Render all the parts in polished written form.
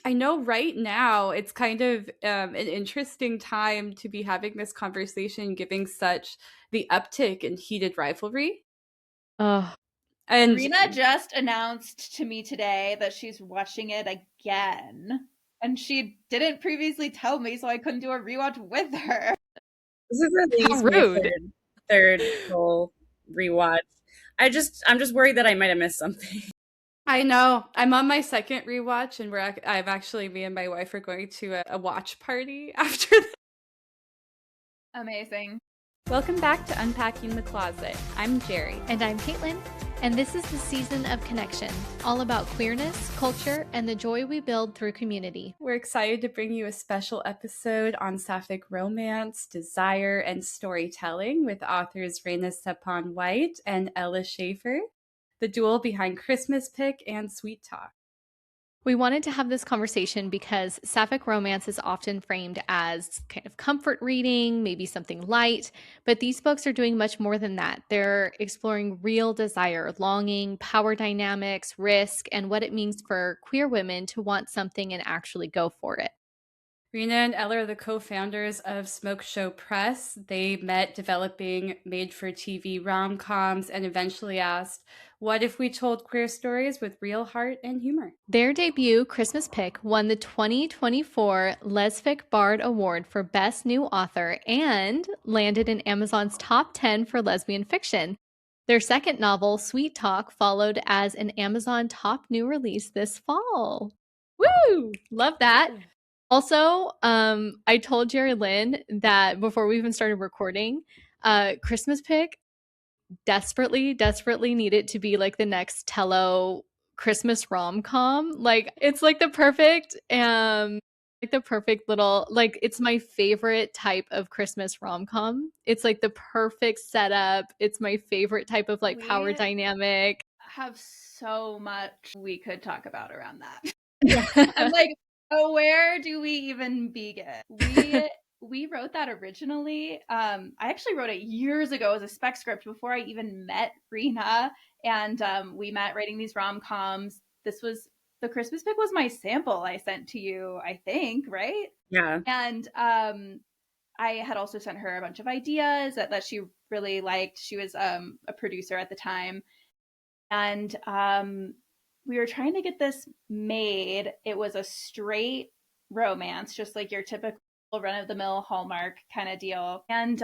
I know right now it's kind of an interesting time to be having this conversation, giving such the uptick in heated rivalry. Oh, And Rena just announced to me today that she's watching it again. And she didn't previously tell me, so I couldn't do a rewatch with her. This is at how least my rude. third full rewatch. I'm just worried that I might have missed something. I know I'm on my second rewatch, and I'm actually me and my wife are going to a watch party after. Amazing. Welcome back to Unpacking the Closet. I'm Jerry. And I'm Caitlin, and this is the season of connection, all about queerness, culture, and the joy we build through community. We're excited to bring you a special episode on Sapphic romance, desire, and storytelling with authors Rena Sapon White and Ella Schaefer, the duel behind Christmas Pick and Sweet Talk. We wanted to have this conversation because Sapphic romance is often framed as kind of comfort reading, maybe something light, but these books are doing much more than that. They're exploring real desire, longing, power dynamics, risk, and what it means for queer women to want something and actually go for it. Rena and Ella are the co-founders of Smoke Show Press. They met developing made-for-TV rom-coms and eventually asked, what if we told queer stories with real heart and humor? Their debut, Christmas Pick, won the 2024 Lesfic Bard Award for Best New Author and landed in Amazon's top 10 for lesbian fiction. Their second novel, Sweet Talk, followed as an Amazon top new release this fall. Woo! Love that. Also, I told Jerry Lynn that before we even started recording, Christmas Pick desperately needed to be like the next Tello Christmas rom-com. Like it's like the perfect little, like it's my favorite type of Christmas rom-com. It's like the perfect setup. It's my favorite type of like power dynamic. Have so much we could talk about around that. Yeah. I'm like, oh, where do we even begin? We wrote that originally. I actually wrote it years ago as a spec script before I even met Rena, and we met writing these rom-coms. This was the Christmas Pick was my sample I sent to you, I think, right? Yeah. And I had also sent her a bunch of ideas that she really liked. She was a producer at the time, and we were trying to get this made. It was a straight romance, just like your typical run-of-the-mill Hallmark kind of deal. And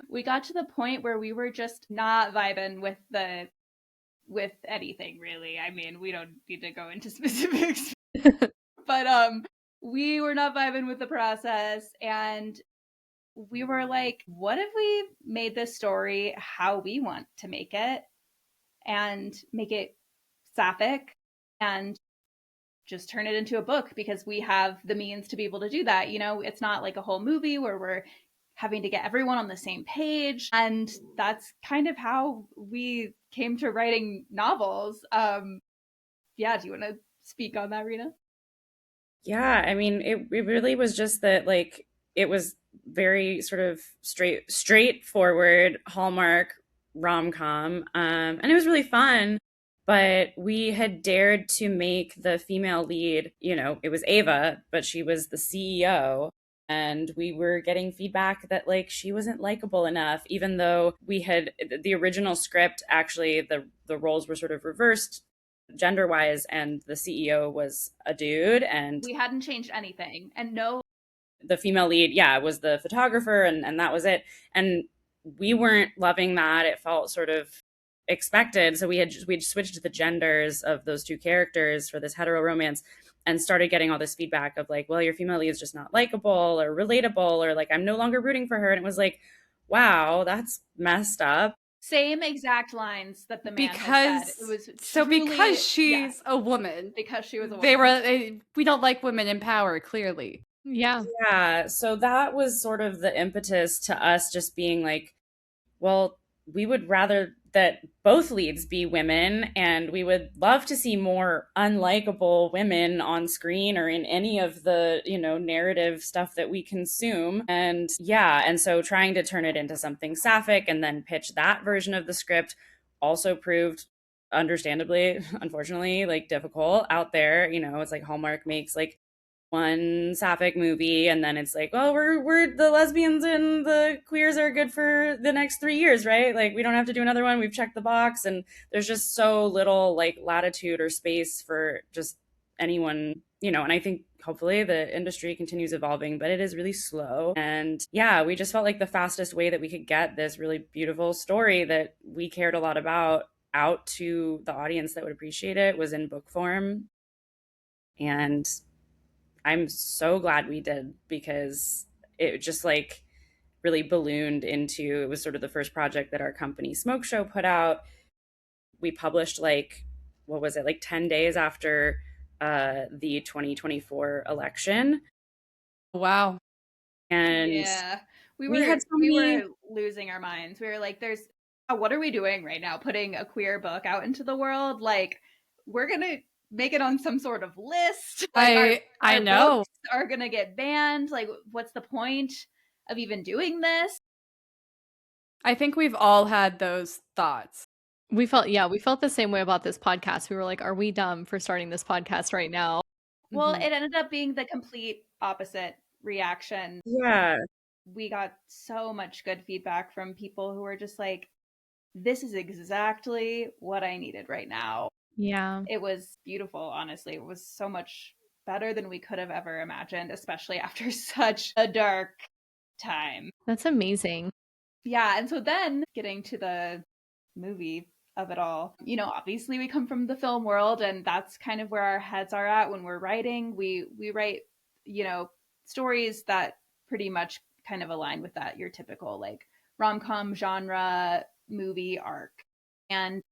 we got to the point where we were just not vibing with anything, really. I mean, we don't need to go into specifics, but we were not vibing with the process, and we were like, what if we made this story how we want to make it and make it sapphic and just turn it into a book, because we have the means to be able to do that. You know, it's not like a whole movie where we're having to get everyone on the same page. And that's kind of how we came to writing novels. Yeah, do you want to speak on that, Rena? Yeah, I mean, it really was just that, like, it was very sort of straightforward Hallmark rom-com, and it was really fun. But we had dared to make the female lead, you know, it was Ava, but she was the CEO. And we were getting feedback that like she wasn't likable enough, even though we had the original script. Actually, the roles were sort of reversed gender wise, and the CEO was a dude, and We hadn't changed anything. And the female lead, yeah, was the photographer, and that was it. And we weren't loving that. It felt sort of expected. So we'd switched the genders of those two characters for this hetero romance, and started getting all this feedback of like, well, your female lead is just not likable or relatable, or like I'm no longer rooting for her. And it was like, wow, that's messed up. same exact lines that the man had Because said. It was so truly, because she's yeah, a woman, because she was a woman. they were we don't like women in power, clearly. Yeah. Yeah. So that was sort of the impetus to us just being like, well, we would rather that both leads be women, and we would love to see more unlikable women on screen or in any of the, you know, narrative stuff that we consume. And yeah, and so trying to turn it into something sapphic and then pitch that version of the script also proved, understandably, unfortunately, like difficult out there. You know, it's like Hallmark makes like one Sapphic movie, and then it's like, well, we're the lesbians and the queers are good for the next 3 years, right? Like, we don't have to do another one. We've checked the box, and there's just so little like latitude or space for just anyone, and I think hopefully the industry continues evolving, but it is really slow. And yeah, we just felt like the fastest way that we could get this really beautiful story that we cared a lot about out to the audience that would appreciate it was in book form. And I'm so glad we did, because it just like really ballooned into, it was sort of the first project that our company Smoke Show put out. We published like, what was it, like 10 days after the 2024 election. Wow. And yeah, we were losing our minds. We were like, what are we doing right now? Putting a queer book out into the world? Like, we're going to make it on some sort of list. Like, I know. Books are going to get banned. Like, what's the point of even doing this? I think we've all had those thoughts. We felt the same way about this podcast. We were like, are we dumb for starting this podcast right now? Well, it ended up being the complete opposite reaction. Yeah. We got so much good feedback from people who were just like, this is exactly what I needed right now. Yeah. It was beautiful, honestly. It was so much better than we could have ever imagined, especially after such a dark time. That's amazing. Yeah, and so then getting to the movie of it all, obviously we come from the film world, and that's kind of where our heads are at when we're writing. We write, stories that pretty much kind of align with that, your typical like rom-com genre movie arc. And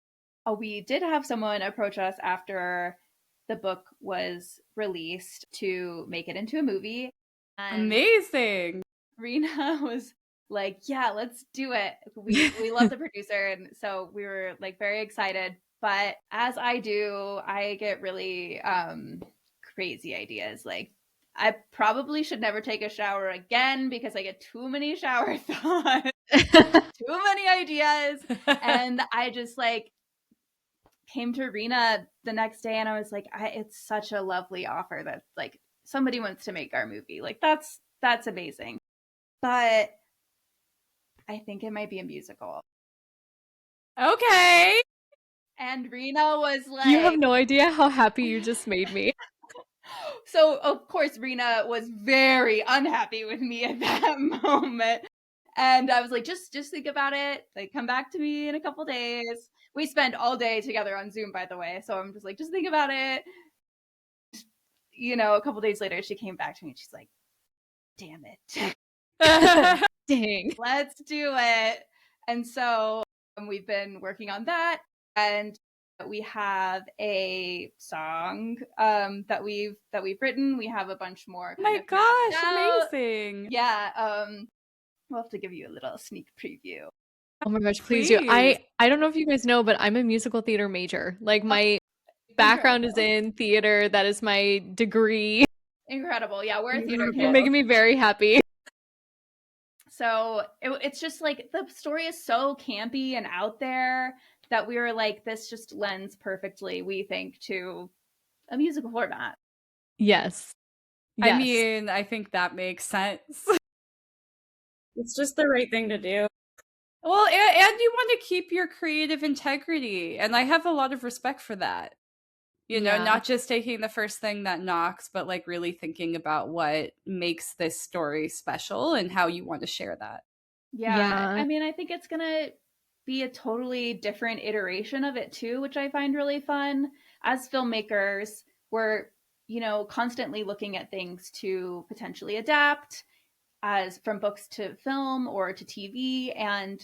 we did have someone approach us after the book was released to make it into a movie. And amazing. Rena was like, yeah, let's do it. We love the producer, and so we were like very excited. But as I do, I get really crazy ideas. Like, I probably should never take a shower again because I get too many shower thoughts, too many ideas. And I just like came to Rena the next day and I was like, it's such a lovely offer that like somebody wants to make our movie. Like, that's amazing. But I think it might be a musical. Okay. And Rena was like, you have no idea how happy you just made me. So of course Rena was very unhappy with me at that moment. And I was like, just think about it. Like, come back to me in a couple days. We spend all day together on Zoom, by the way. So I'm just like, just think about it. A couple days later, she came back to me and she's like, damn it. Dang. Let's do it. And so we've been working on that. And we have a song that we've written. We have a bunch more. Oh my gosh, amazing. Yeah. We'll have to give you a little sneak preview. Oh my gosh, please do. I don't know if you guys know, but I'm a musical theater major. Like, my background is in theater. That is my degree. Incredible. Yeah, we're a theater kid. You're making me very happy. So it's just like the story is so campy and out there that we were like, this just lends perfectly, we think, to a musical format. Yes. I mean, I think that makes sense. It's just the right thing to do. Well, and you want to keep your creative integrity. And I have a lot of respect for that. Not just taking the first thing that knocks, but like really thinking about what makes this story special and how you want to share that. Yeah. I mean, I think it's going to be a totally different iteration of it too, which I find really fun. As filmmakers, we're, constantly looking at things to potentially adapt as from books to film or to TV. And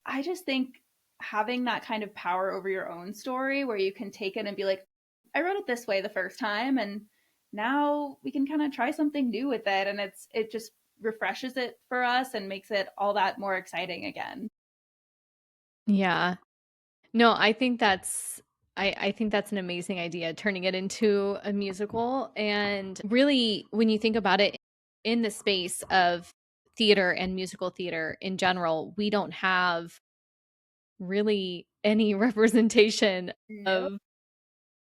I just think having that kind of power over your own story where you can take it and be like, I wrote it this way the first time and now we can kind of try something new with it. And it just refreshes it for us and makes it all that more exciting again. Yeah. No, I think that's an amazing idea, turning it into a musical. And really, when you think about it, in the space of theater and musical theater in general, we don't have really any representation of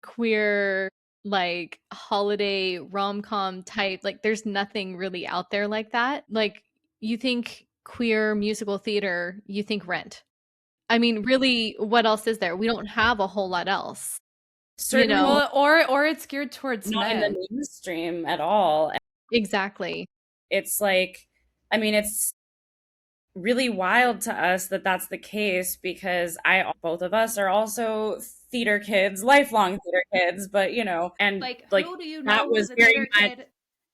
queer like holiday rom-com type, like there's nothing really out there like that. Like you think queer musical theater, you think Rent. I mean, really, what else is there? We don't have a whole lot else, you Certainly know? Well, or it's geared towards not in men. the mainstream at all. Exactly. It's like, I mean, it's really wild to us that that's the case because both of us are also theater kids, lifelong theater kids, but and Like, like who do you that know was who's a very theater much kid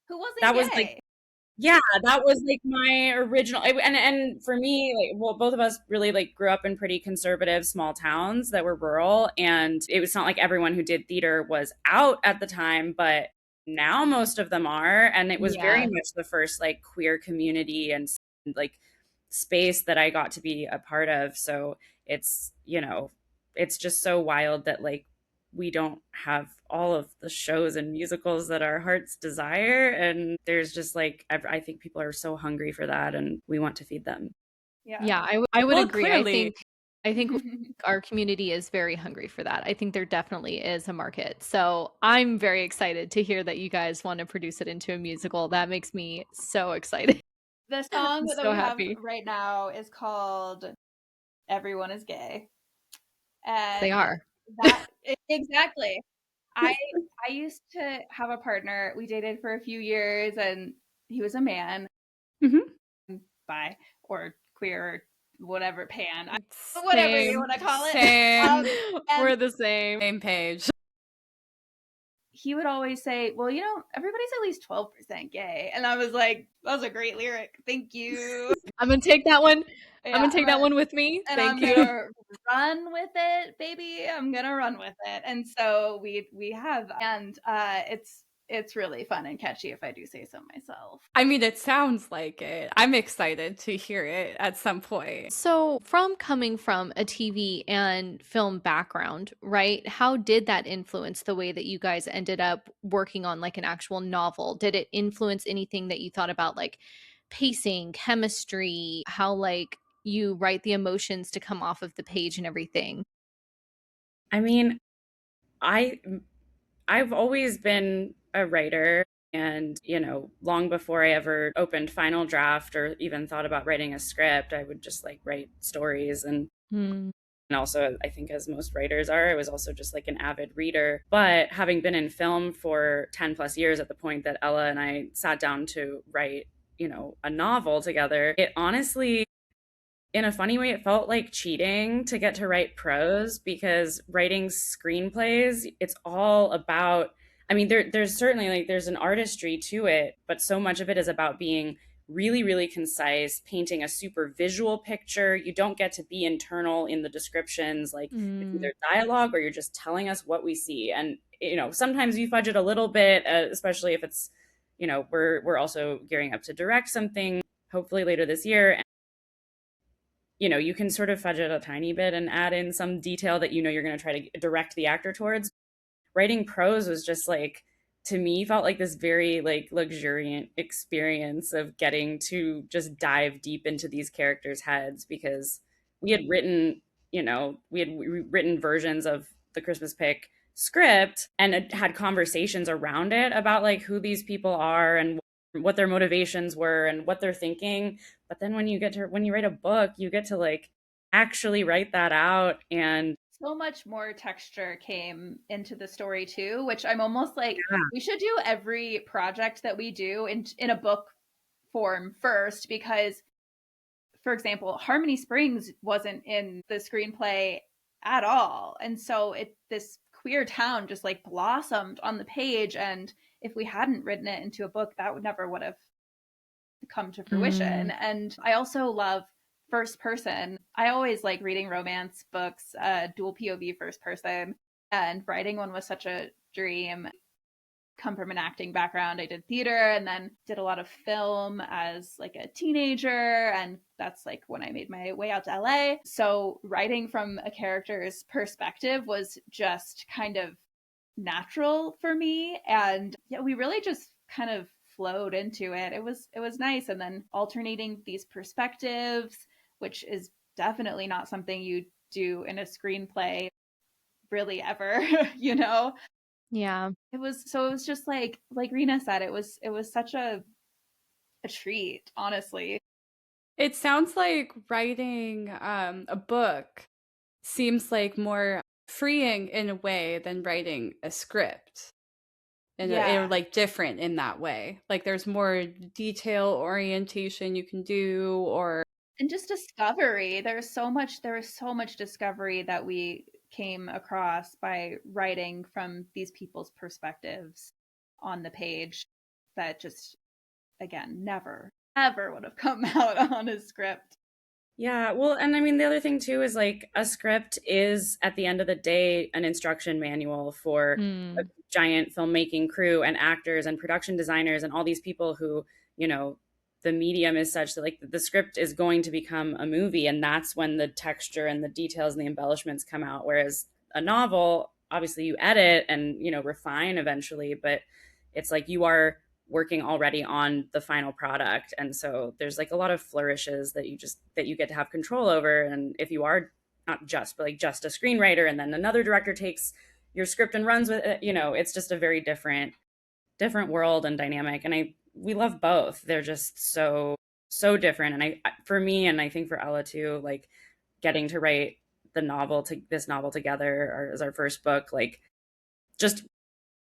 who wasn't that was like gay? yeah, that was like my original and for me, like, well, both of us really like grew up in pretty conservative small towns that were rural, and it was not like everyone who did theater was out at the time, but now most of them are, and it was very Yeah. much the first like queer community and like space that I got to be a part of. So it's just so wild that like we don't have all of the shows and musicals that our hearts desire. And there's just like, I think people are so hungry for that and we want to feed them. Yeah. Yeah, I would Well, agree. clearly. I think our community is very hungry for that. I think there definitely is a market. So I'm very excited to hear that you guys want to produce it into a musical. That makes me so excited. The I'm song that so we have happy. right now is called Everyone is Gay. They And are. exactly. I I used to have a partner. We dated for a few years and he was a man, Mhm. bi or queer or whatever, whatever you Same, want to call it. same, And We're the same. same page. he would always say, "Well, everybody's at least 12% gay." And I was like, "That was a great lyric. Thank you." I'm gonna take that one. I'm Yeah, gonna take that one with me. and Thank I'm you. gonna run with it, baby. I'm gonna run with it. And so we have, and it's really fun and catchy, if I do say so myself. I mean, it sounds like it. I'm excited to hear it at some point. So, from coming from a TV and film background, right? How did that influence the way that you guys ended up working on like an actual novel? Did it influence anything that you thought about, like pacing, chemistry, how like you write the emotions to come off of the page and everything? I mean, I I've always been a writer, and long before I ever opened Final Draft or even thought about writing a script, I would just like write stories. Hmm. And also, I think, as most writers are, I was also just like an avid reader. But having been in film for 10 plus years at the point that Ella and I sat down to write, a novel together, it honestly, in a funny way, it felt like cheating to get to write prose because writing screenplays, it's all about, I mean, there's certainly like there's an artistry to it, but so much of it is about being really, really concise, painting a super visual picture. You don't get to be internal in the descriptions. Like it's Mm. either dialogue or you're just telling us what we see. And, sometimes you fudge it a little bit, especially if it's, we're also gearing up to direct something hopefully later this year, you can sort of fudge it a tiny bit and add in some detail that you're going to try to direct the actor towards. Writing prose was just like, to me, felt like this very like luxuriant experience of getting to just dive deep into these characters' heads because we had written, we had written versions of the Christmas Pick script and had conversations around it about like who these people are and what their motivations were and what they're thinking. But then when you write a book, you get to like actually write that out. And So much more texture came into the story too, which I'm almost like yeah, we should do every project that we do in a book form first, because for example, Harmony Springs wasn't in the screenplay at all. And so this queer town just like blossomed on the page, and if we hadn't written it into a book, that would have come to fruition. Mm. And I also love first person. I always like reading romance books, dual POV first person, and writing one was such a dream. Come from an acting background. I did theater and then did a lot of film as like a teenager, and that's like when I made my way out to LA. So writing from a character's perspective was just kind of natural for me, and yeah, we really just kind of flowed into it. It was nice, and then alternating these perspectives, which is definitely not something you do in a screenplay really ever, you know. Yeah. It was just like Rena said, it was such a treat, honestly. It sounds like writing a book seems like more freeing in a way than writing a script. Or like different in that way. Like there's more detail orientation you can do, or and just discovery. There was so much discovery that we came across by writing from these people's perspectives on the page that just, again, never would have come out on a script. Yeah, well, and I mean, the other thing too is like a script is at the end of the day an instruction manual for a giant filmmaking crew and actors and production designers and all these people who, you know, the medium is such that like the script is going to become a movie, and that's when the texture and the details and the embellishments come out. Whereas a novel, obviously you edit and, you know, refine eventually, but it's like you are working already on the final product, and so there's like a lot of flourishes that you get to have control over. And if you are not just but like just a screenwriter and then another director takes your script and runs with it, you know, it's just a very different world and dynamic. And we love both. They're just so different. And I for me, and I think for Ella too, like getting to write this novel together, or as our first book, like just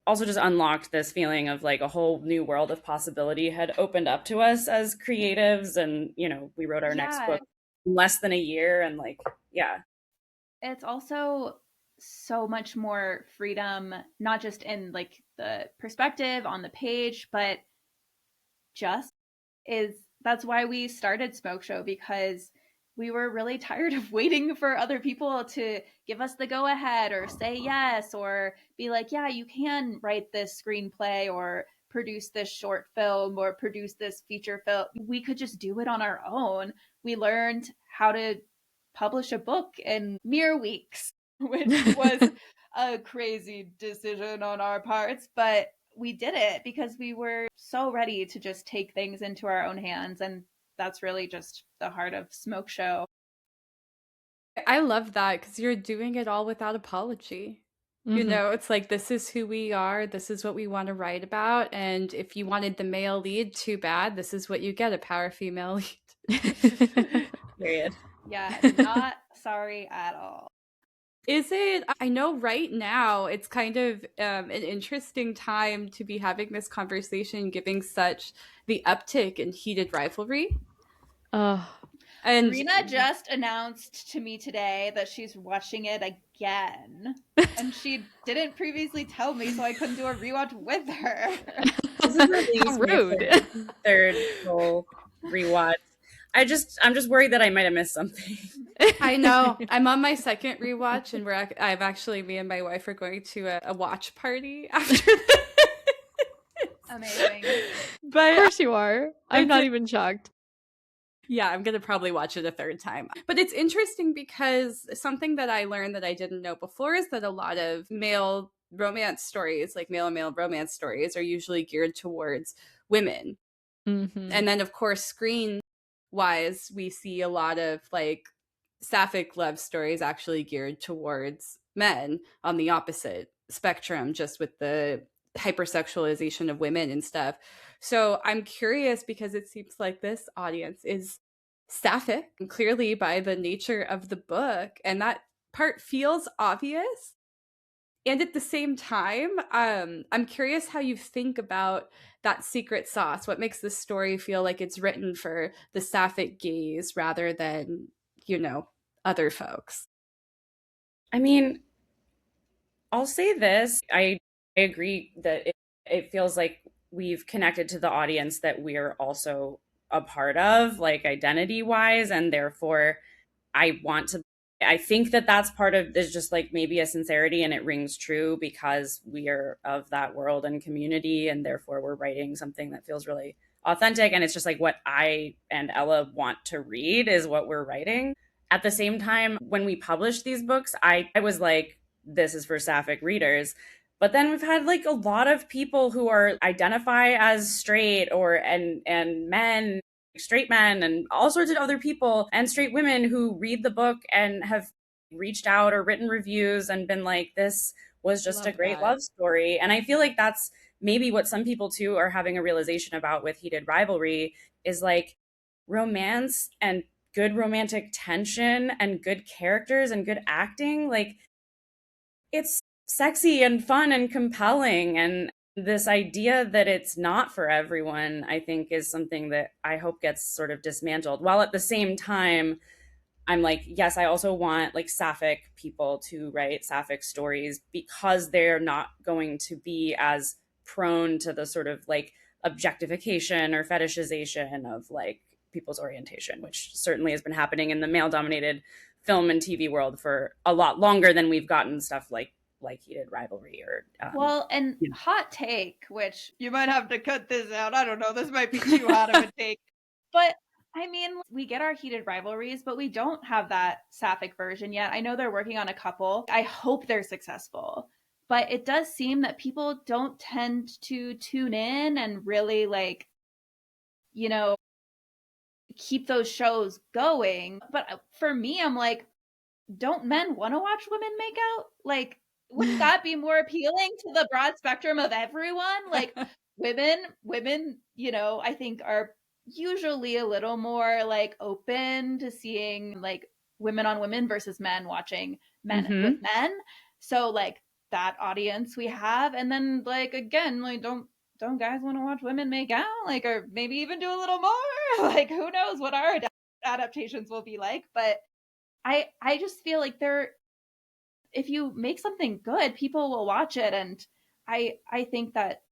also just unlocked this feeling of like a whole new world of possibility had opened up to us as creatives. And, you know, we wrote our next book in less than a year. And like, yeah. It's also so much more freedom, not just in like the perspective on the page, but that's why we started Smoke Show, because we were really tired of waiting for other people to give us the go ahead or say yes or be like, yeah, you can write this screenplay or produce this short film or produce this feature film. We could just do it on our own. We learned how to publish a book in mere weeks, which was a crazy decision on our parts, but we did it because we were so ready to just take things into our own hands. And that's really just the heart of Smoke Show. I love that because you're doing it all without apology. You know, it's like, this is who we are. This is what we want to write about. And if you wanted the male lead, too bad. This is what you get, a power female lead. Period. Yeah, not sorry at all. Is it? I know right now it's kind of an interesting time to be having this conversation, giving such the uptick in heated rivalry. And Rena just announced to me today that she's watching it again. And she didn't previously tell me, so I couldn't do a rewatch with her. This is really rude. Third full rewatch. I'm just worried that I might have missed something. I know. I'm on my second rewatch, and me and my wife are going to a watch party after this. Amazing. But of course you are. I'm not even shocked. Yeah, I'm going to probably watch it a third time. But it's interesting because something that I learned that I didn't know before is that a lot of male romance stories, like male and male romance stories, are usually geared towards women. And then, of course, screen-wise, we see a lot of like Sapphic love stories actually geared towards men on the opposite spectrum, just with the hypersexualization of women and stuff. So I'm curious because it seems like this audience is Sapphic, clearly by the nature of the book, and that part feels obvious. And at the same time, I'm curious how you think about that secret sauce. What makes this story feel like it's written for the Sapphic gaze rather than, you know, other folks? I mean, I'll say this. I agree that it feels like we've connected to the audience that we're also a part of, like identity-wise, and therefore I think that that's part of this, just like maybe a sincerity, and it rings true because we are of that world and community, and therefore we're writing something that feels really authentic, and it's just like what I and Ella want to read is what we're writing. At the same time, when we published these books, I was like, this is for Sapphic readers. But then we've had like a lot of people who are identify as straight and men, straight men, and all sorts of other people, and straight women who read the book and have reached out or written reviews and been like, this was just a Love great that. love story. And I feel like that's maybe what some people too are having a realization about with Heated Rivalry is like romance and good romantic tension and good characters and good acting. Like it's sexy and fun and compelling. And this idea that it's not for everyone, I think, is something that I hope gets sort of dismantled. While at the same time, I'm like, yes, I also want like Sapphic people to write Sapphic stories because they're not going to be as prone to the sort of like objectification or fetishization of like people's orientation, which certainly has been happening in the male dominated film and TV world for a lot longer than we've gotten stuff like Heated Rivalry or Well, and you know. hot take, which you might have to cut this out. I don't know. This might be too hot of a take. But I mean, we get our Heated Rivalries, but we don't have that Sapphic version yet. I know they're working on a couple. I hope they're successful. But it does seem that people don't tend to tune in and really like, you know, keep those shows going. But for me, I'm like, don't men want to watch women make out? Like, wouldn't that be more appealing to the broad spectrum of everyone? Like, women, I think are usually a little more like open to seeing like women on women versus men watching men with men. So like that audience we have, and then like again, like don't guys want to watch women make out? Like, or maybe even do a little more? Like, who knows what our adaptations will be like? But I just feel like if you make something good, people will watch it. And I think that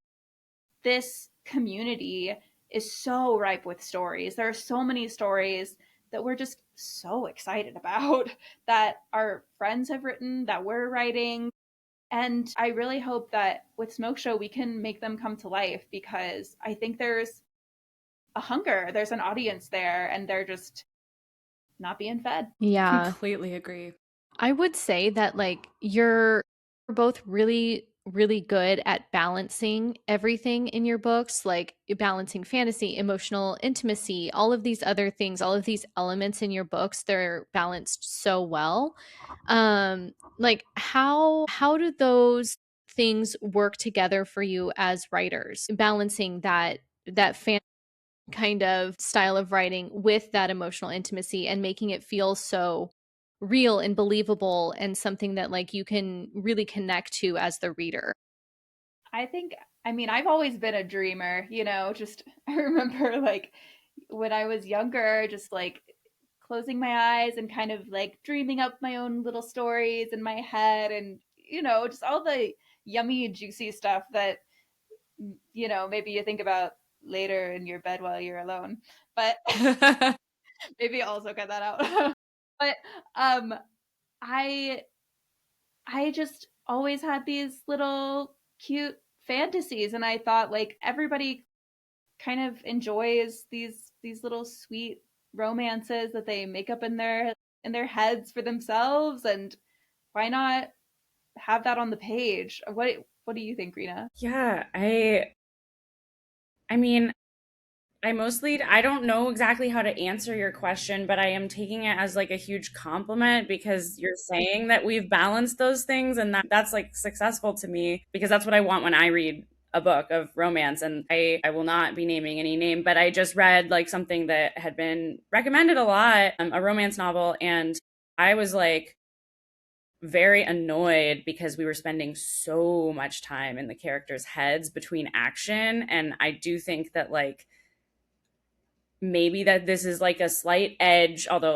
this community is so ripe with stories. There are so many stories that we're just so excited about that our friends have written, that we're writing. And I really hope that with Smoke Show we can make them come to life, because I think there's a hunger, there's an audience there, and they're just not being fed. Yeah. Completely agree. I would say that like you're both really really good at balancing everything in your books, like balancing fantasy, emotional intimacy, all of these other things, all of these elements in your books, they're balanced so well. Like how do those things work together for you as writers? Balancing that fan kind of style of writing with that emotional intimacy and making it feel so real and believable and something that like you can really connect to as the reader. I mean, I've always been a dreamer, just I remember like when I was younger, just like closing my eyes and kind of like dreaming up my own little stories in my head, and just all the yummy, juicy stuff that maybe you think about later in your bed while you're alone. But maybe also cut that out. But um I I just always had these little cute fantasies, and I thought like everybody kind of enjoys these little sweet romances that they make up in their heads for themselves, and why not have that on the page? What do you think, Rena? Yeah, I mean, I don't know exactly how to answer your question, but I am taking it as like a huge compliment because you're saying that we've balanced those things, and that's like successful to me because that's what I want when I read a book of romance. And I will not be naming any name, but I just read like something that had been recommended a lot, a romance novel, and I was like very annoyed because we were spending so much time in the characters' heads between action. And I do think that like maybe that this is like a slight edge, although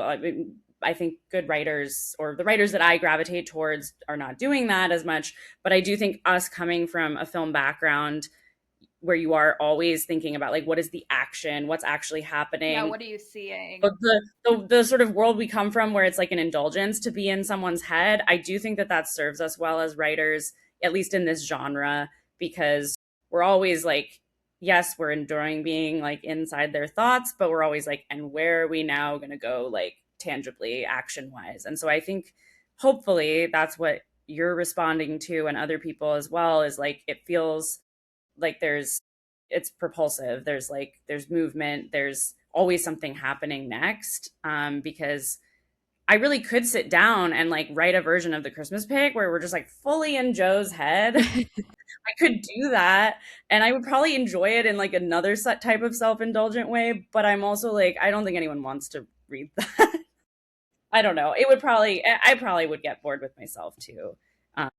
I think good writers or the writers that I gravitate towards are not doing that as much. But I do think us coming from a film background where you are always thinking about like what is the action, what's actually Yeah, happening, what are you seeing? but the sort of world we come from where it's like an indulgence to be in someone's head, I do think that that serves us well as writers, at least in this genre, because we're always like, yes, we're enjoying being like inside their thoughts, but we're always like, and where are we now going to go like tangibly action wise? And so I think hopefully that's what you're responding to, and other people as well, is like it feels like it's propulsive, there's movement, there's always something happening next, because I really could sit down and like write a version of the Christmas pic where we're just like fully in Joe's head. I could do that, and I would probably enjoy it in like another type of self-indulgent way, but I'm also like, I don't think anyone wants to read that. I don't know. It would probably, I probably would get bored with myself too. Um,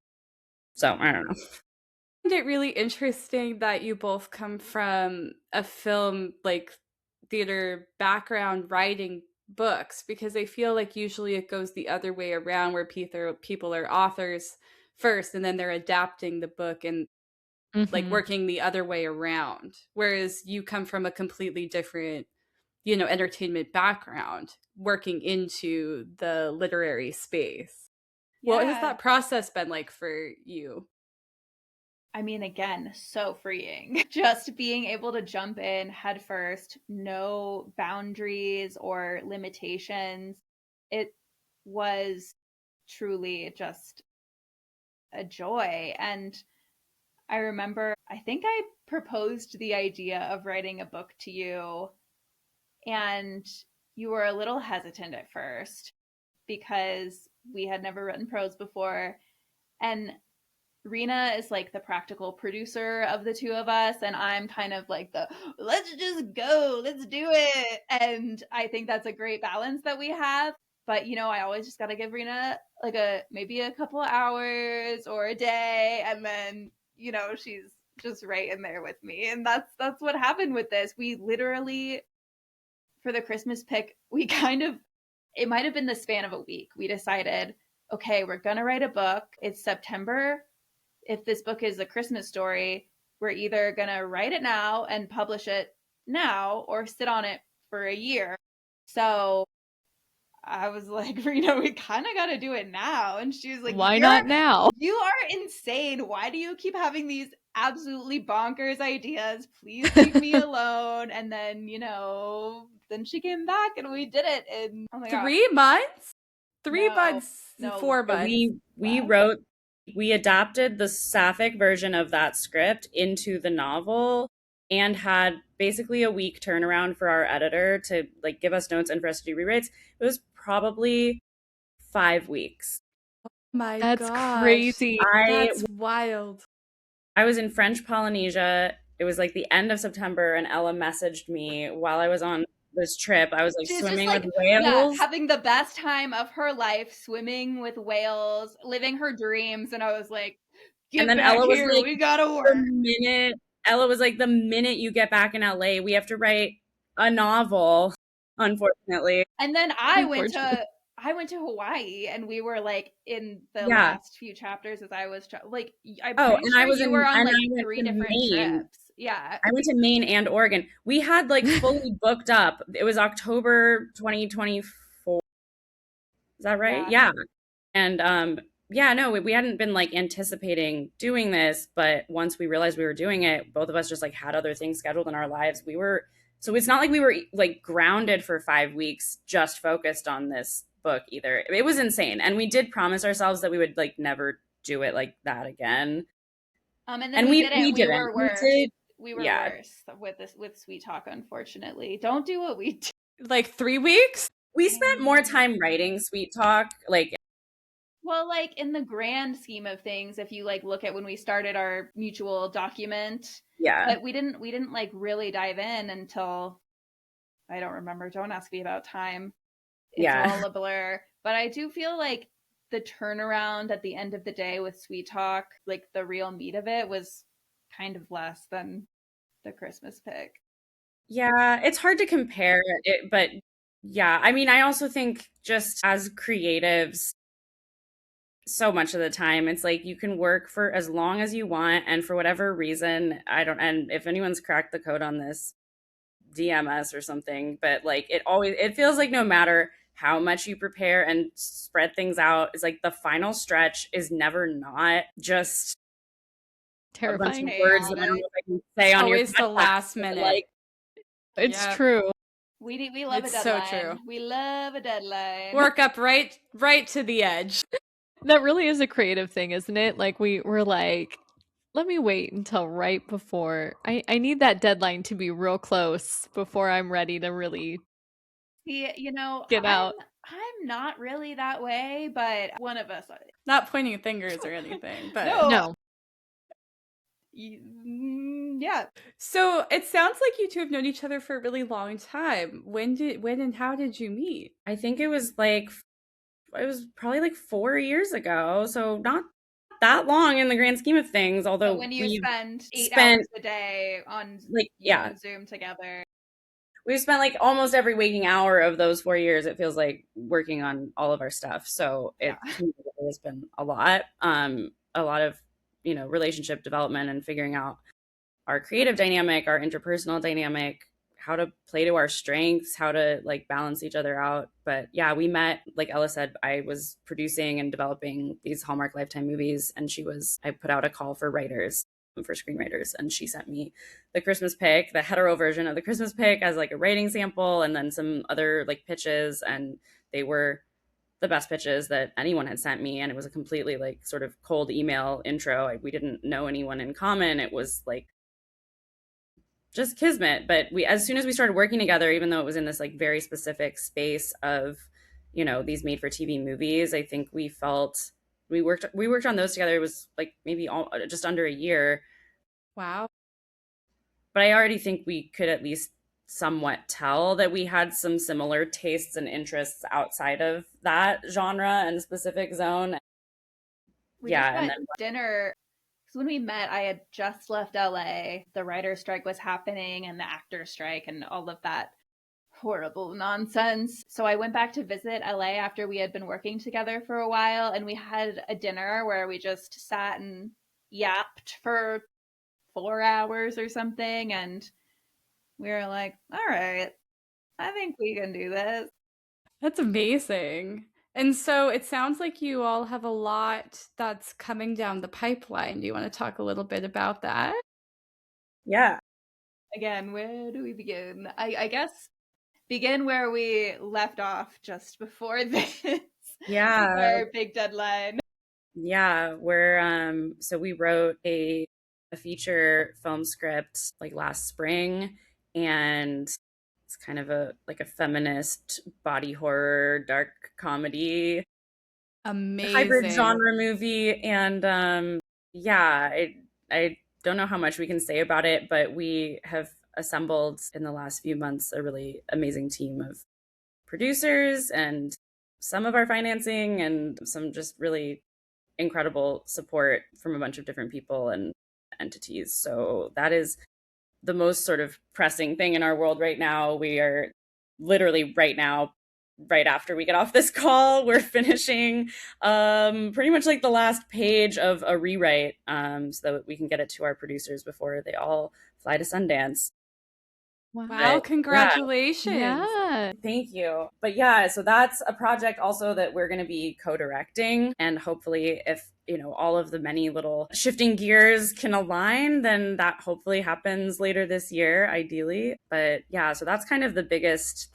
so I don't know. I find it really interesting that you both come from a film like theater background writing books, because I feel like usually it goes the other way around, where people are authors first and then they're adapting the book and like working the other way around, whereas you come from a completely different, entertainment background working into the literary space. Yeah. What has that process been like for you? I mean, again, so freeing. Just being able to jump in head first, no boundaries or limitations. It was truly just a joy. And I remember, I think I proposed the idea of writing a book to you, and you were a little hesitant at first because we had never written prose before. And Rena is like the practical producer of the two of us, and I'm kind of like the let's just go, let's do it. And I think that's a great balance that we have. But I always just got to give Rena like maybe a couple hours or a day, and then she's just right in there with me. And that's what happened with this. We literally, for the Christmas pick, we kind of, it might have been the span of a week. We decided, okay, we're gonna write a book. It's September. If this book is a Christmas story, we're either going to write it now and publish it now or sit on it for a year. So I was like, Rena, we kind of got to do it now. And she was like, why not now? You are insane. Why do you keep having these absolutely bonkers ideas? Please leave me alone. And then, then she came back and we did it in, oh my 3 months? 3 No, months? no. 4 months? We adapted the Sapphic version of that script into the novel and had basically a week turnaround for our editor to like give us notes and for us to do rewrites. It was probably 5 weeks. My That's gosh. crazy. That's wild. I was in French Polynesia. It was like the end of September, and Ella messaged me while I was on this trip. I was like She's swimming just, with whales. Yeah, having the best time of her life, swimming with whales, living her dreams. And I was like, and then Ella was like, we gotta work. Ella was like, the minute you get back in LA, we have to write a novel, unfortunately. And then I went to Hawaii, and we were like in the last few chapters as I was like, I'm pretty sure you were on like 3 different trips. Yeah. I went to Maine and Oregon. We had like fully booked up. It was October 2024. Is that right? Yeah. And no, we hadn't been like anticipating doing this, but once we realized we were doing it, both of us just like had other things scheduled in our lives. So it's not like we were like grounded for 5 weeks just focused on this book either. It was insane. And we did promise ourselves that we would like never do it like that again. And then we didn't. We were worse. We were worse with Sweet Talk, unfortunately. Don't do what we did. Like 3 weeks? We spent more time writing Sweet Talk, well, like in the grand scheme of things, if you like look at when we started our mutual document, but we didn't like really dive in until, I don't remember. Don't ask me about time. It's all a blur. But I do feel like the turnaround at the end of the day with Sweet Talk, like the real meat of it, was kind of less than the Christmas pick. Yeah, it's hard to compare it, but yeah, I mean, I also think just as creatives, so much of the time it's like you can work for as long as you want, and for whatever reason, and if anyone's cracked the code on this, DMS or something, but like it feels like no matter how much you prepare and spread things out, it's like the final stretch is never not just terrifying. A bunch of words that I don't know if I can say on always your podcast, the last minute. Like, it's true. We love a deadline. So true. We love a deadline. Work up right to the edge. That really is a creative thing, isn't it? Like we're like, let me wait until right before I need that deadline to be real close before I'm ready to really See, Get out. I'm not really that way, but one of us. Not pointing fingers or anything, but No. Yeah. So it sounds like you two have known each other for a really long time. When and how did you meet? I think it was probably like 4 years ago. So not that long in the grand scheme of things, although But when you we spend 8 spent hours a day on Zoom together. We've spent like almost every waking hour of those 4 years. It feels like working on all of our stuff. So it has been a lot of, relationship development and figuring out our creative dynamic, our interpersonal dynamic, how to play to our strengths, how to like balance each other out. But yeah, we met, like Ella said, I was producing and developing these Hallmark Lifetime movies, and I put out a call for writers, for screenwriters, and she sent me the Christmas pick, the hetero version of the Christmas pick, as like a writing sample, and then some other like pitches, and they were the best pitches that anyone had sent me. And it was a completely like sort of cold email intro. We didn't know anyone in common. It was like just kismet. But as soon as we started working together, even though it was in this like very specific space of, these made for TV movies, I think we worked on those together. It was like maybe just under a year. Wow. But I already think we could at least somewhat tell that we had some similar tastes and interests outside of that genre and specific zone. We just went dinner. Because when we met, I had just left LA. The writer's strike was happening and the actor's strike and all of that horrible nonsense. So I went back to visit LA after we had been working together for a while, and we had a dinner where we just sat and yapped for 4 hours or something, and we were like, all right, I think we can do this. That's amazing. And so it sounds like you all have a lot that's coming down the pipeline. Do you want to talk a little bit about that? Yeah. Again, where do we begin? I guess begin where we left off just before this. Yeah. Our big deadline. Yeah, so we wrote a feature film script like last spring, and it's kind of a feminist body horror dark comedy Amazing. hybrid genre movie. And yeah, I don't know how much we can say about it, but we have assembled in the last few months a really amazing team of producers and some of our financing and some just really incredible support from a bunch of different people and entities. So that is the most sort of pressing thing in our world right now. We are literally right now, right after we get off this call, we're finishing pretty much like the last page of a rewrite so that we can get it to our producers before they all fly to Sundance. Wow, congratulations. Yeah. Thank you. But yeah, so that's a project also that we're going to be co-directing, and hopefully if, all of the many little shifting gears can align, then that hopefully happens later this year, ideally. But yeah, so that's kind of the biggest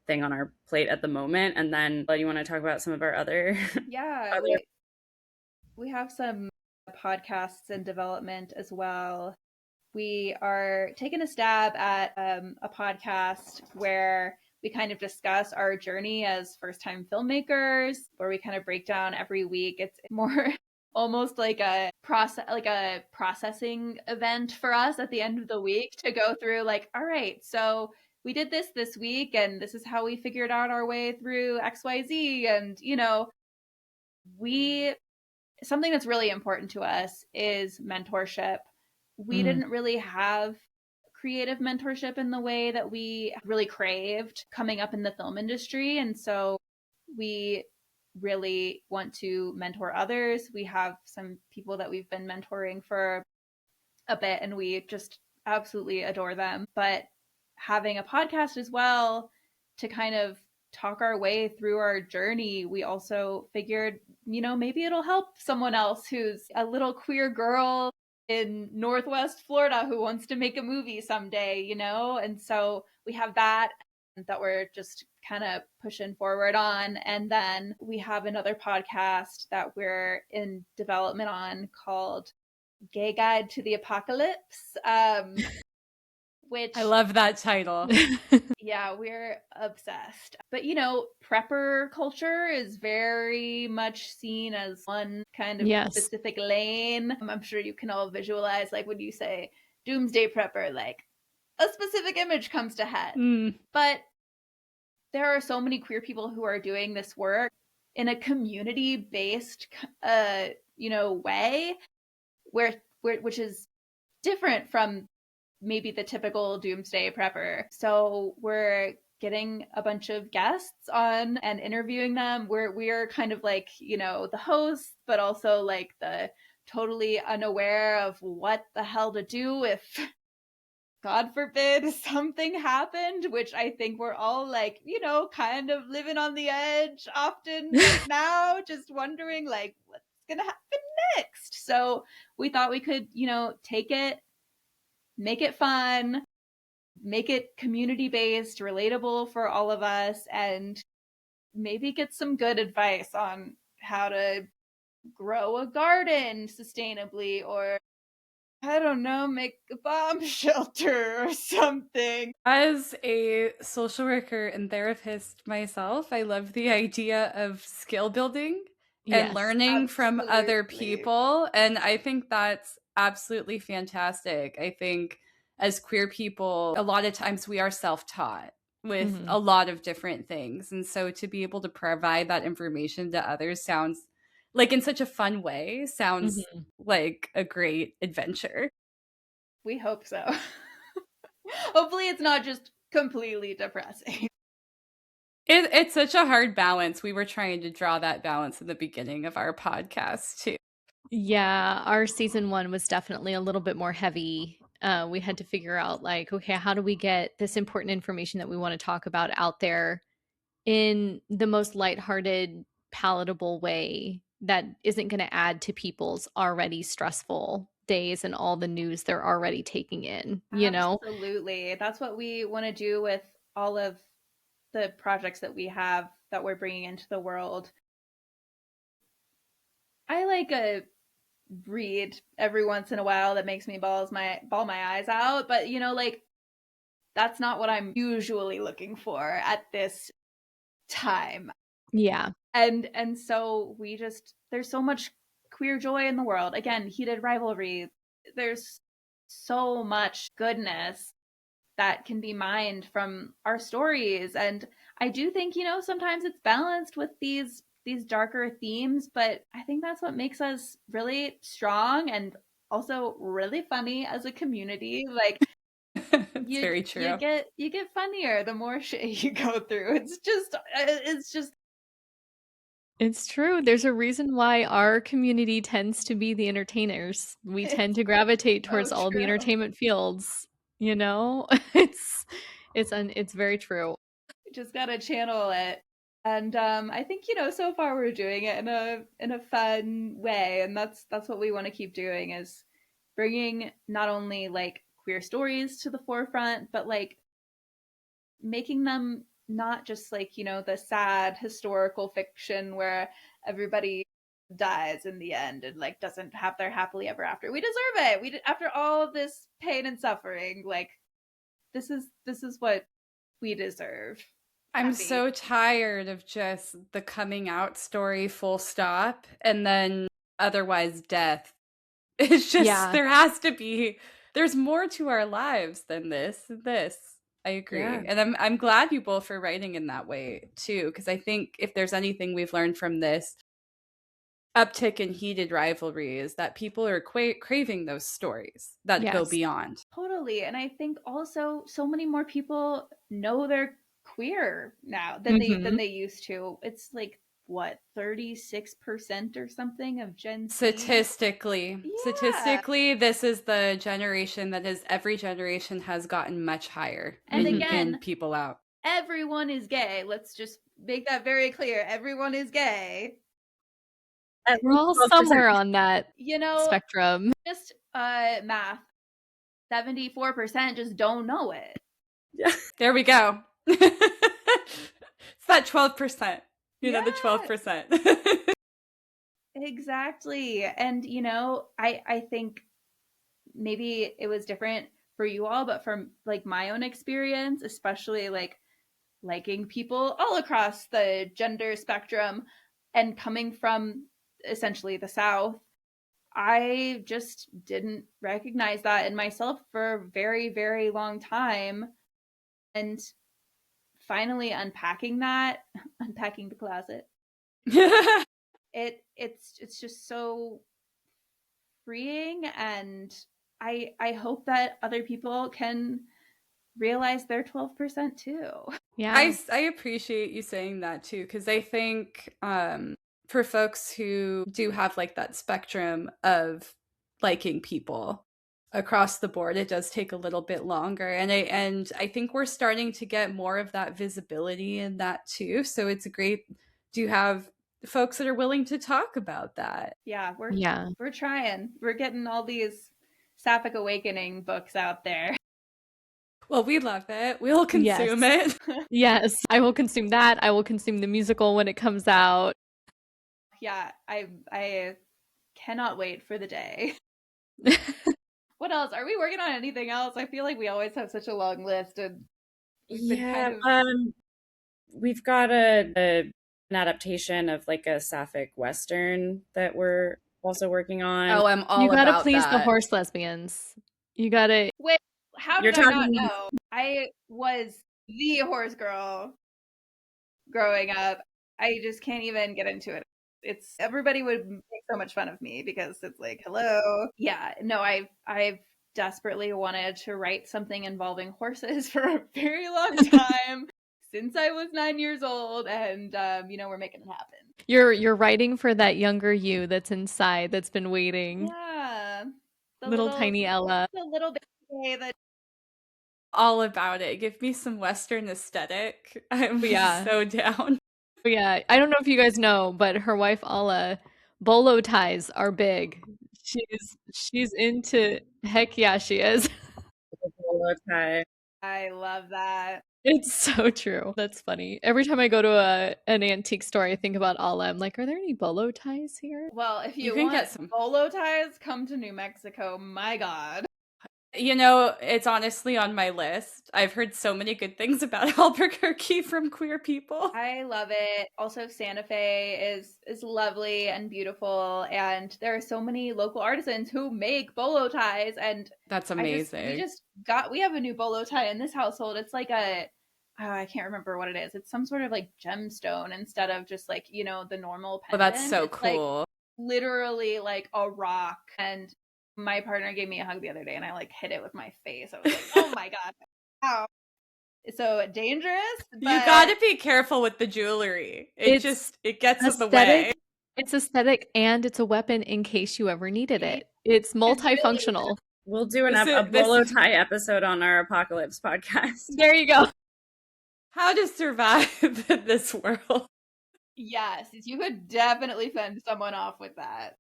thing on our plate at the moment. And then you want to talk about some of our other we have some podcasts in development as well. We are taking a stab at a podcast where we kind of discuss our journey as first-time filmmakers, where we kind of break down every week. It's more almost like a processing event for us at the end of the week to go through like, all right, so we did this week and this is how we figured out our way through XYZ. And, something that's really important to us is mentorship. We didn't really have creative mentorship in the way that we really craved coming up in the film industry. And so we really want to mentor others. We have some people that we've been mentoring for a bit and we just absolutely adore them. But having a podcast as well to kind of talk our way through our journey, we also figured, maybe it'll help someone else who's a little queer girl in Northwest Florida who wants to make a movie someday, And so we have that we're just kind of pushing forward on. And then we have another podcast that we're in development on called Gay Guide to the Apocalypse, which I love that title. yeah, we're obsessed. But prepper culture is very much seen as one kind of Yes. specific lane. I'm sure you can all visualize, like, when you say doomsday prepper, like a specific image comes to head. But there are so many queer people who are doing this work in a community-based way which is different from maybe the typical doomsday prepper. So we're getting a bunch of guests on and interviewing them. We're kind of like, the hosts, but also like the totally unaware of what the hell to do if God forbid something happened, which I think we're all like, kind of living on the edge often right now, just wondering like what's going to happen next. So we thought we could, take it, make it fun, make it community-based, relatable for all of us, and maybe get some good advice on how to grow a garden sustainably, or I don't know, make a bomb shelter or something. As a social worker and therapist myself, I love the idea of skill building and Yes, learning from other absolutely. people. And I think that's absolutely fantastic. I think as queer people, a lot of times we are self-taught with a lot of different things. And so to be able to provide that information to others sounds like in such a fun way, sounds like a great adventure. We hope so. Hopefully it's not just completely depressing. It's such a hard balance. We were trying to draw that balance in the beginning of our podcast, too. Yeah, our season 1 was definitely a little bit more heavy. We had to figure out, like, okay, how do we get this important information that we want to talk about out there in the most lighthearted, palatable way that isn't going to add to people's already stressful days and all the news they're already taking in, Absolutely. That's what we want to do with all of the projects that we have that we're bringing into the world. I like a read every once in a while that makes me bawl my eyes out, but like that's not what I'm usually looking for at this time. Yeah. And so there's so much queer joy in the world. Again, heated rivalry. There's so much goodness that can be mined from our stories. And I do think, sometimes it's balanced with these darker themes, but I think that's what makes us really strong and also really funny as a community. Like It's very true. You get funnier the more shit you go through. It's just It's true. There's a reason why our community tends to be the entertainers. We tend to gravitate towards all the entertainment fields, It's very true. Just gotta channel it. And I think, so far we're doing it in a fun way, and that's what we want to keep doing, is bringing not only like queer stories to the forefront, but like making them not just like, the sad historical fiction where everybody dies in the end and like doesn't have their happily ever after. We deserve it. After all of this pain and suffering, like this is what we deserve. I'm so tired of just the coming out story, full stop, and then otherwise death. It's just, there's more to our lives than this. I agree. Yeah. And I'm glad you both are writing in that way too, because I think if there's anything we've learned from this uptick in heated rivalry is that people are craving those stories that go beyond. Totally. And I think also so many more people know they're queer now than they used to. It's like what, 36% or something of Gen Z? Statistically, this is the generation that is, every generation has gotten much higher and again, in people out. Everyone is gay. Let's just make that very clear. Everyone is gay. We're all somewhere on that spectrum. Just math. 74% just don't know it. Yeah. There we go. It's that 12%. The 12%. Exactly. And I think maybe it was different for you all, but from like my own experience, especially like liking people all across the gender spectrum and coming from essentially the South, I just didn't recognize that in myself for a very, very long time. And finally unpacking that, unpacking the closet, it's just so freeing, and I hope that other people can realize they're 12% too. Yeah. I appreciate you saying that too, because I think for folks who do have like that spectrum of liking people across the board, it does take a little bit longer, and I think we're starting to get more of that visibility in that too. So it's great to have folks that are willing to talk about that. Yeah, we're trying. We're getting all these Sapphic Awakening books out there. Well, we love it. We'll consume it. Yes, I will consume that. I will consume the musical when it comes out. Yeah, I cannot wait for the day. What else? Are we working on anything else? I feel like we always have such a long list, and we've got an adaptation of like a Sapphic Western that we're also working on. Oh, I'm all you gotta about please that. The horse lesbians. You gotta. Wait, how did I not know? I was the horse girl growing up. I just can't even get into it. It's everybody would make so much fun of me because it's like, hello. Yeah, no, I've desperately wanted to write something involving horses for a very long time since I was 9 years old, and we're making it happen. You're writing for that younger you that's inside, that's been waiting. Yeah, little tiny Ella, the little baby that. All about it. Give me some Western aesthetic. I'm so down. Yeah, I don't know if you guys know, but her wife Ella, bolo ties are big. She's into. Heck yeah, she is. Bolo tie. I love that. It's so true. That's funny. Every time I go to an antique store, I think about Ella. I'm like, are there any bolo ties here? Well, if you want get some bolo ties, come to New Mexico. My God. You know, it's honestly on my list. I've heard so many good things about Albuquerque from queer people. I love it. Also, Santa Fe is lovely and beautiful, and there are so many local artisans who make bolo ties, and that's amazing. We have a new bolo tie in this household. It's like I can't remember what it is. It's some sort of like gemstone instead of just like, the normal pendant. Oh, that's so cool. Like, literally like a rock. And my partner gave me a hug the other day, and I like hit it with my face. I was like, oh my God. Wow. So dangerous. But you gotta be careful with the jewelry. It gets in the way. It's aesthetic, and it's a weapon in case you ever needed it. It's multifunctional. We'll do a bolo tie episode on our Apocalypse podcast. There you go. How to survive in this world. Yes, you could definitely fend someone off with that.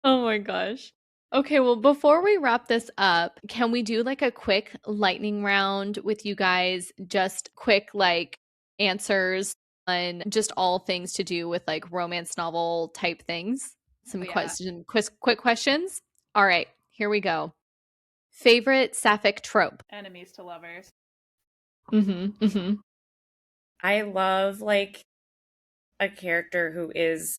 Oh my gosh. Okay, well, before we wrap this up, can we do like a quick lightning round with you guys? Just quick like answers on just all things to do with like romance novel type things. Some quick questions. All right, here we go. Favorite Sapphic trope? Enemies to lovers. I love like a character who is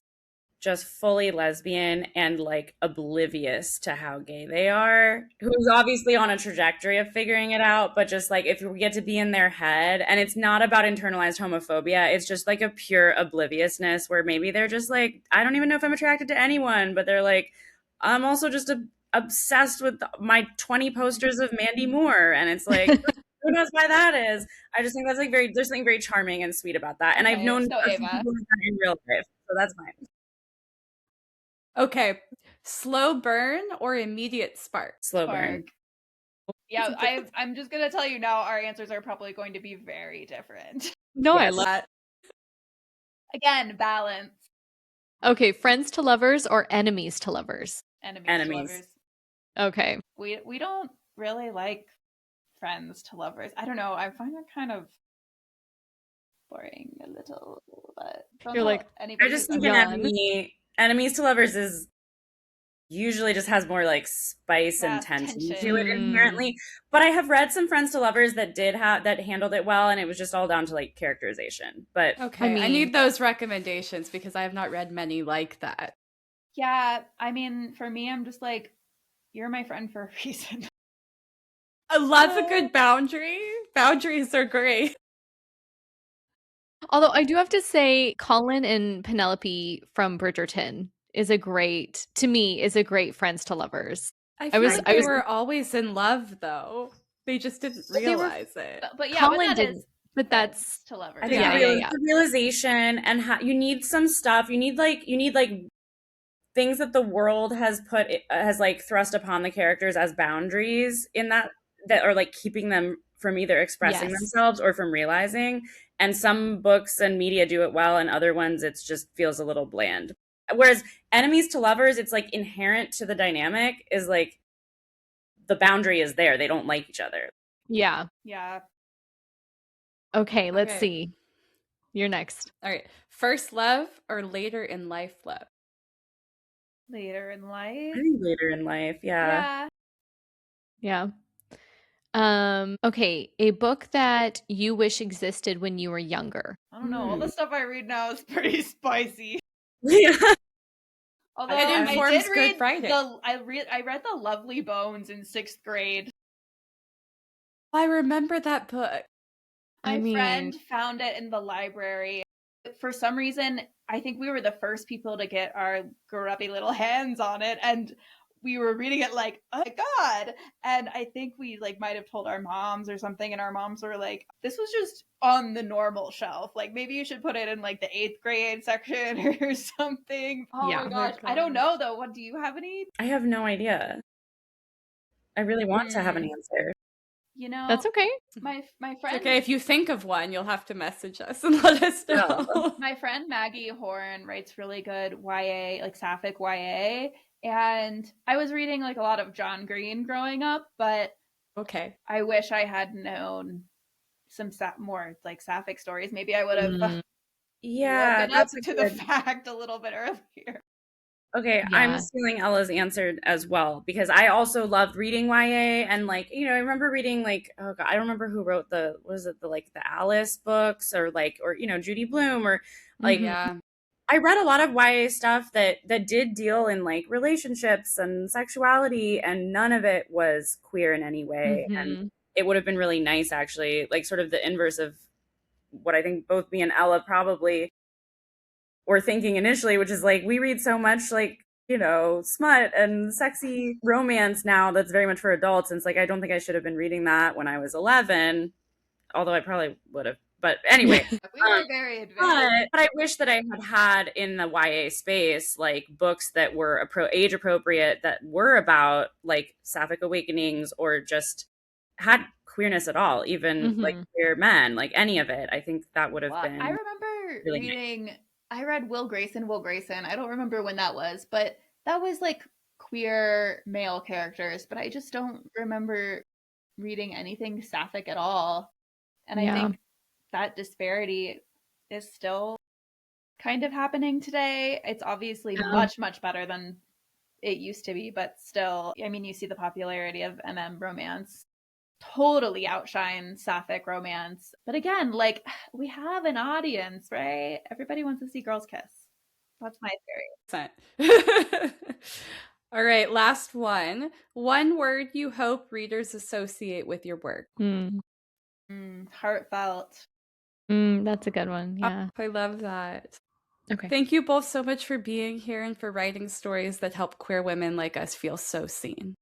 just fully lesbian and like oblivious to how gay they are, who's obviously on a trajectory of figuring it out, but just like if we get to be in their head, and it's not about internalized homophobia, it's just like a pure obliviousness where maybe they're just like, I don't even know if I'm attracted to anyone, but they're like, I'm also just obsessed with my 20 posters of Mandy Moore, and it's like who knows why that is. I just think that's like there's something very charming and sweet about that, and I've known people like that in real life, so that's fine. Okay, slow burn or immediate spark? Slow burn. Yeah, I'm just gonna tell you now, our answers are probably going to be very different. No, I love that. Again, balance. Okay, friends to lovers or enemies to lovers? Enemies. To lovers. Okay. We don't really like friends to lovers. I don't know. I find it kind of boring a little, but you're like, I just think enemies to lovers is usually just has more like spice and tension to it Mm. inherently. But I have read some friends to lovers that handled it well, and it was just all down to like characterization. But Okay, I need those recommendations because I have not read many like that. Yeah, I mean, for me, I'm just like, you're my friend for a reason. I love a good boundary. Boundaries are great. Although I do have to say, Colin and Penelope from Bridgerton is a great friends to lovers. I feel like they were always in love, though. They just didn't realize it. But yeah, Colin but that didn't, is but that's to lovers. I think the realization and you need some stuff. You need like things that the world has like thrust upon the characters as boundaries in that are like keeping them from either expressing themselves or from realizing. And some books and media do it well, and other ones it's just feels a little bland. Whereas enemies to lovers, it's like inherent to the dynamic is like the boundary is there. They don't like each other. Yeah. Yeah. Okay, let's see. You're next. All right. First love or later in life love? Later in life. I think later in life, yeah. Yeah. Okay, a book that you wish existed when you were younger. I don't know. All the stuff I read now is pretty spicy. Yeah. Although it informs Good Friday. I read The Lovely Bones in 6th grade. I remember that book. My friend found it in the library. For some reason, I think we were the first people to get our grubby little hands on it, and we were reading it like, oh my god! And I think we like might have told our moms or something, and our moms were like, this was just on the normal shelf. Like maybe you should put it in like the 8th grade section or something. Oh my gosh. I don't know though. What do you have any? I have no idea. I really want to have an answer. You know, that's okay. My friend. It's okay, if you think of one, you'll have to message us and let us know. My friend Maggie Horn writes really good YA, like Sapphic YA, and I was reading like a lot of John Green growing up, but I wish I had known some more like Sapphic stories. Maybe I would have woken up to the fact a little bit earlier. Okay, yeah. I'm stealing Ella's answer as well because I also loved reading YA and like, you know, I remember reading like, oh God, I don't remember who wrote the Alice books or Judy Blume or like, I read a lot of YA stuff that did deal in like relationships and sexuality, and none of it was queer in any way. And it would have been really nice actually, like sort of the inverse of what I think both me and Ella probably were thinking initially, which is like we read so much like, you know, smut and sexy romance now that's very much for adults, and it's like I don't think I should have been reading that when I was 11, although I probably would have. But anyway, we were very advanced. But I wish that I had in the YA space like books that were age appropriate, that were about like sapphic awakenings or just had queerness at all, even like queer men, like any of it. I think that would have been. I remember really reading. Nice. I read Will Grayson. I don't remember when that was, but that was like queer male characters. But I just don't remember reading anything sapphic at all. And I think that disparity is still kind of happening today. It's obviously much, much better than it used to be, but still, I mean, you see the popularity of MM romance totally outshine sapphic romance. But again, like, we have an audience, right? Everybody wants to see girls kiss. That's my theory. All right, last one. One word you hope readers associate with your work. Heartfelt. That's a good one. Yeah. I love that. Okay. Thank you both so much for being here and for writing stories that help queer women like us feel so seen.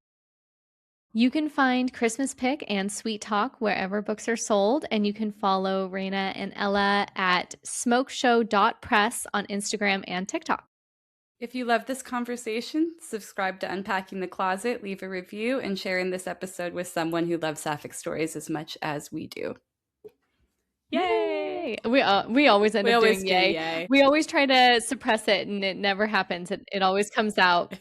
You can find Christmas Pick and Sweet Talk wherever books are sold, and you can follow Rena and Ella at smokeshow.press on Instagram and TikTok. If you love this conversation, subscribe to Unpacking the Closet, leave a review, and share in this episode with someone who loves sapphic stories as much as we do. Yay! We always end up doing yay. We always try to suppress it, and it never happens. It always comes out.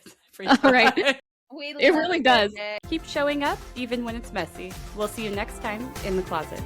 All right. It really does. Keep showing up, even when it's messy. We'll see you next time in the closet.